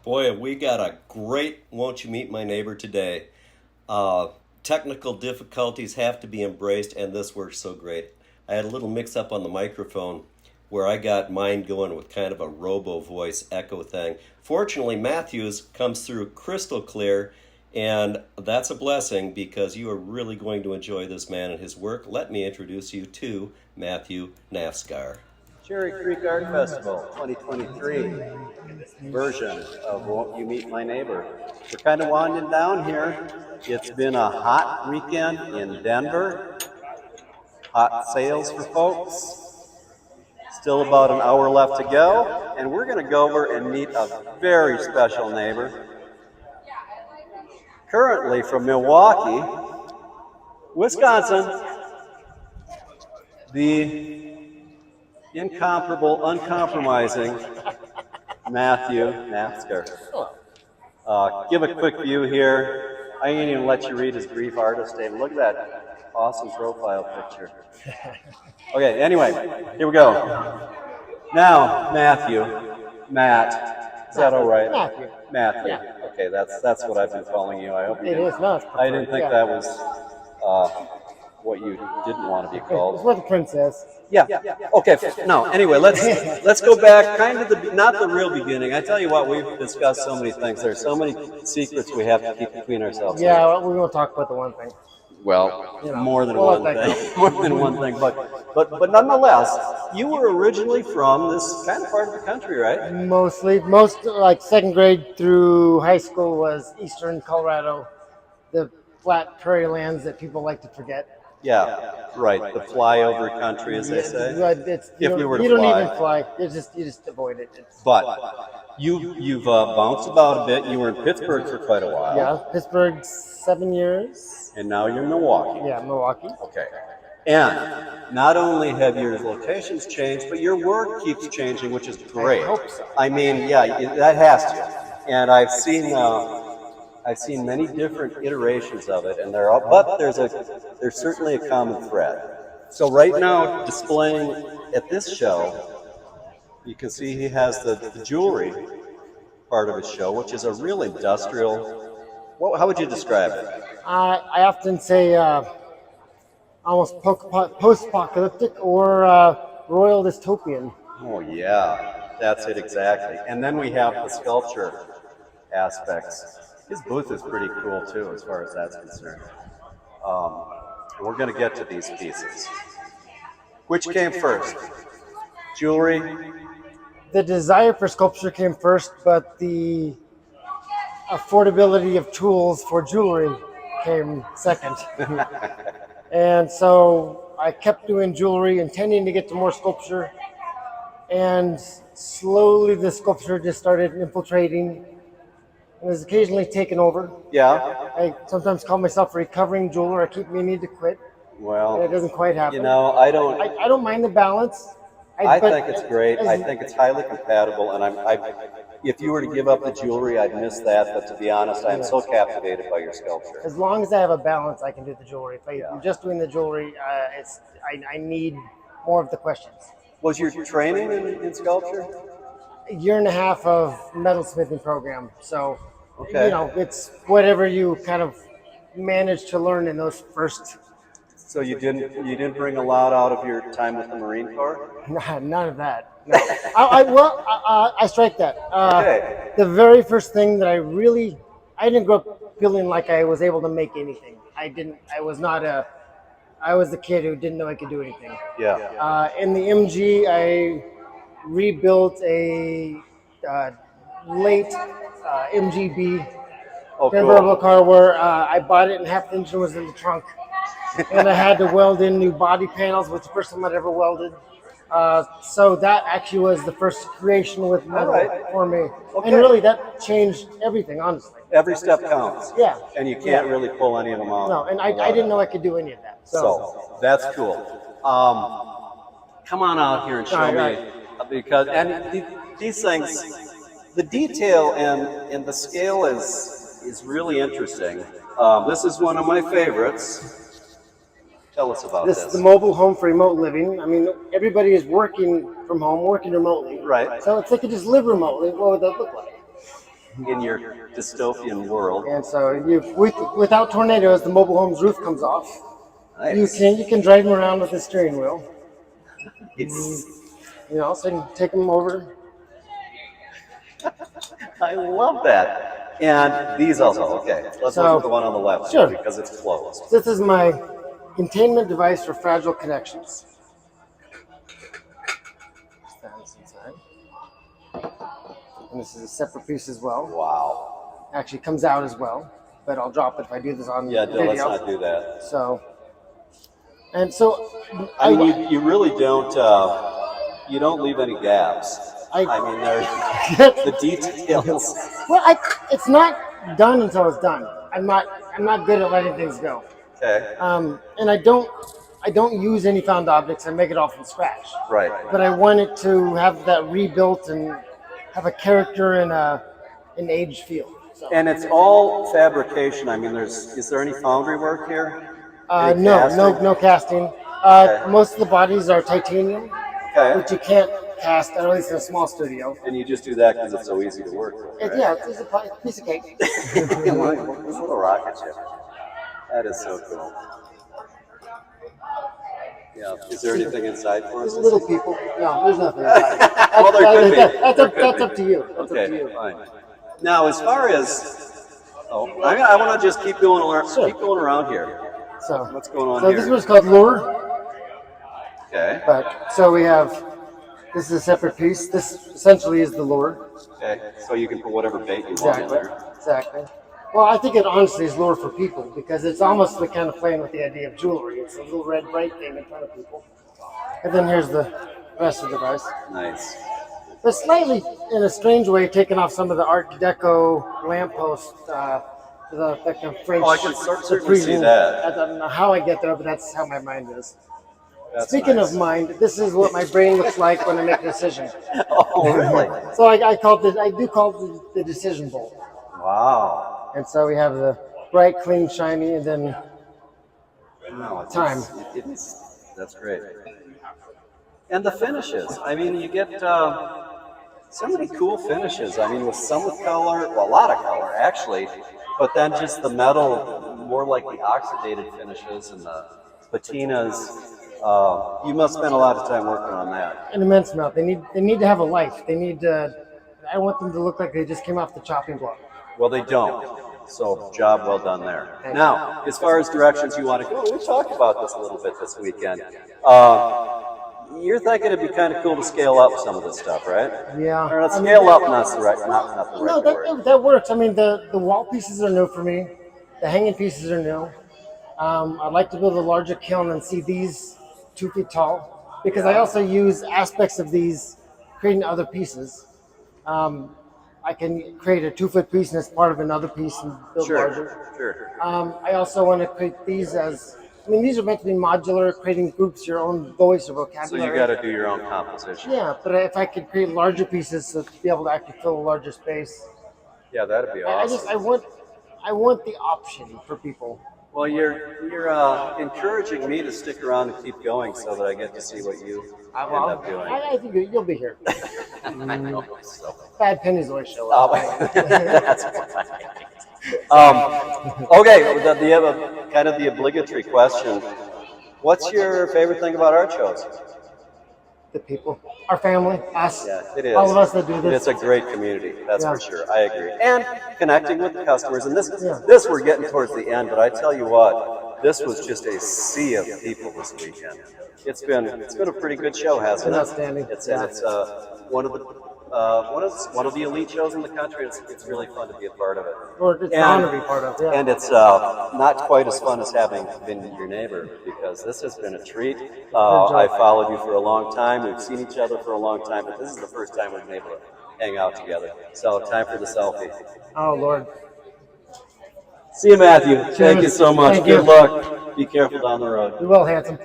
Boy, we got a great Won't You Meet My Neighbor today. Technical difficulties have to be embraced, and this works so great. I had a little mix up on the microphone where I got mine going with kind of a robo voice echo thing. Fortunately, Matthew's comes through crystal clear, and that's a blessing because you are really going to enjoy this man and his work. Let me introduce you to Matthew Naftzger. Cherry Creek Art Festival 2023 version of Won't You Meet My Neighbor. We're kind of winding down here. It's been a hot weekend in Denver. Hot sales for folks. Still about an hour left to go, and we're going to go over and meet a very special neighbor. Currently from Milwaukee, Wisconsin, the incomparable, uncompromising Matthew Naftzger. Give a quick view here. I ain't even let you read his brief artist statement. Look at that awesome profile picture. Okay, anyway, here we go. Now, Matt, is that all right? Matthew. Yeah. Okay, that's what I've been calling you. I hope you It didn't. is not. I didn't think that was what you didn't want to be called. It's what the princess. Yeah. Okay. No. Anyway, let's go back, kind of not the real beginning. I tell you what, we've discussed so many things. There's so many secrets we have to keep between ourselves. Yeah, we won't talk about the one thing. Well, You know, more than we'll one let that thing. More than one thing. But nonetheless, you were originally from this kind of part of the country, right? Most like second grade through high school was Eastern Colorado, the flat prairie lands that people like to forget. Yeah. Right. The flyover country, as they say. But If you were to you don't fly. even fly. You just avoid it. But you've bounced about a bit. You were in Pittsburgh for quite a while. Yeah, Pittsburgh 7 years. And now you're in Milwaukee. Yeah, Milwaukee. Okay. And not only have your locations changed, but your work keeps changing, which is great. I hope so. I mean, yeah, that has to. And I've seen many different iterations of it, and there's certainly a common thread. So right now, displaying at this show, you can see he has the jewelry part of his show, which is a real industrial. How would you describe it? I often say almost post-apocalyptic or royal dystopian. Oh yeah, that's it exactly. And then we have the sculpture aspects. His booth is pretty cool too, as far as that's concerned. We're going to get to these pieces. Which came first? Jewelry? The desire for sculpture came first, but the affordability of tools for jewelry came second. And so I kept doing jewelry, intending to get to more sculpture, and slowly the sculpture just started infiltrating and is occasionally taken over. Yeah. I sometimes call myself a recovering jeweler. I keep meaning to quit, and it Well, doesn't quite happen. you know, I don't. I don't mind the balance. I but think it's great. I think it's highly compatible, and if you were to give up the jewelry, I'd miss that. But to be honest, I'm so captivated by your sculpture. as long as I have a balance, I can do the jewelry. If Yeah. I'm just doing the jewelry, I need more of the questions. Was your training in sculpture? A year and a half of metalsmithing program. So, Okay. you know, it's whatever you kind of manage to learn in those first. So you didn't bring a lot out of your time with the Marine Corps? None of that. No. I strike that. Okay. The very first thing that I didn't grow up feeling like I was able to make anything. I was the kid who didn't know I could do anything. Yeah. In the MG, I rebuilt a late MGB Oh, convertible cool. car where I bought it and half the engine was in the trunk. And I had to weld in new body panels, which is the first time I'd ever welded. So that actually was the first creation with metal right. for me. Okay. And really that changed everything, honestly. Every step counts. Yeah. And you can't really pull any of them out. No, and I didn't know I could do any of that. So that's cool. Come on out here and show me, because these things, the detail and the scale is really interesting. This is one of my favorites. Tell us about This this. is the mobile home for remote living. I mean, everybody is working from home, working remotely. Right. So if they could just live remotely, what would that look like? in your dystopian world. And so without tornadoes, the mobile home's roof comes off. Nice. You can drive them around with the steering wheel. It's, So you can take them over. I love that. And these also, okay. Let's look at the one on the left Sure. because it's closed. This is my containment device for fragile connections. Stands inside. And this is a separate piece as well. Wow. Actually comes out as well, but I'll drop it if I do this on Yeah, video. let's not do that. So I mean, you really don't. You don't leave any gaps. I mean, there's the details. Well, it's not done until it's done. I'm not good at letting things go. Okay. And I don't use any found objects. I make it all from scratch. Right. But I want it to have that rebuilt and have a character and an aged feel. So. And it's all fabrication. I mean, is there any foundry work here? No casting. Okay. Most of the bodies are titanium, Okay. which you can't cast, at least in a small studio. And you just do that because it's so easy to work with. Right? Yeah, it's a piece of cake. This little rocket ship. That is so cool. Yeah. Is there anything inside for us? Little people. No, there's nothing inside. Well, there could be. That's up to you. That's Okay, up to you. fine. Now, as far as, I want to just keep going around. Sure. Keep going around here. So What's going on So here? this one's called lure. Okay. But so we have. This is a separate piece. This essentially is the lure. Okay. So you can put whatever bait you want in there. Exactly. Well, I think it honestly is lure for people because it's almost like kind of playing with the idea of jewelry. It's a little red bright thing in front of people. And then here's the rest of the device. Nice. But slightly, in a strange way, taking off some of the Art Deco lamppost, the kind of French. Oh, I can certainly see that. I don't know how I get there, but that's how my mind is. That's Speaking nice. of mind, this is what my brain looks like when I make a decision. Oh, really? So I do call it the decision bowl. Wow. And so we have the bright, clean, shiny, and then No, time. That's great. And the finishes. I mean, you get so many cool finishes. I mean, with some with color, well, a lot of color actually, but then just the metal, more like the oxidated finishes and the patinas. You must spend a lot of time working on that. An immense amount. They need to have a life. They need. I want them to look like they just came off the chopping block. Well, they don't. So, job well done there. Now, as far as directions you want to go, we talked about this a little bit this weekend. You're thinking it'd be kind of cool to scale up some of this stuff, right? Yeah. Or not scale up, not the right No, word. that works. I mean, the wall pieces are new for me. The hanging pieces are new. I'd like to build a larger kiln and see these 2 feet tall because I also use aspects of these creating other pieces. I can create a 2-foot piece and it's part of another piece and build larger. Sure. I also want to create these these are meant to be modular, creating groups, your own voice or So vocabulary. you got to do your own composition. Yeah, but if I could create larger pieces to be able to actually fill a larger space, Yeah, that'd be awesome. I want the option for people. Well, you're encouraging me to stick around and keep going so that I get to see what you end up doing. I think you'll be here. I know myself. Bad pennies always show up. That's okay, the kind of the obligatory question. What's your favorite thing about art shows? The people, our family, us, Yeah, it is. all of us that do this. It's a great community, that's Yeah. for sure. I agree. And connecting with the customers. And this we're getting towards the end, but I tell you what, this was just a sea of people this weekend. It's been a pretty good show, hasn't it? It's outstanding. It's one of the elite shows in the country. It's really fun to be a part of it. Or it's an honor to be part of. Yeah. And it's not quite as fun as having been your neighbor because this has been a treat. I followed you for a long time. We've seen each other for a long time, but this is the first time we've been able to hang out together. So time for the selfie. Oh Lord. See you, Matthew. Thank you so much. Thank you. Good luck. Be careful down the road. You will, handsome.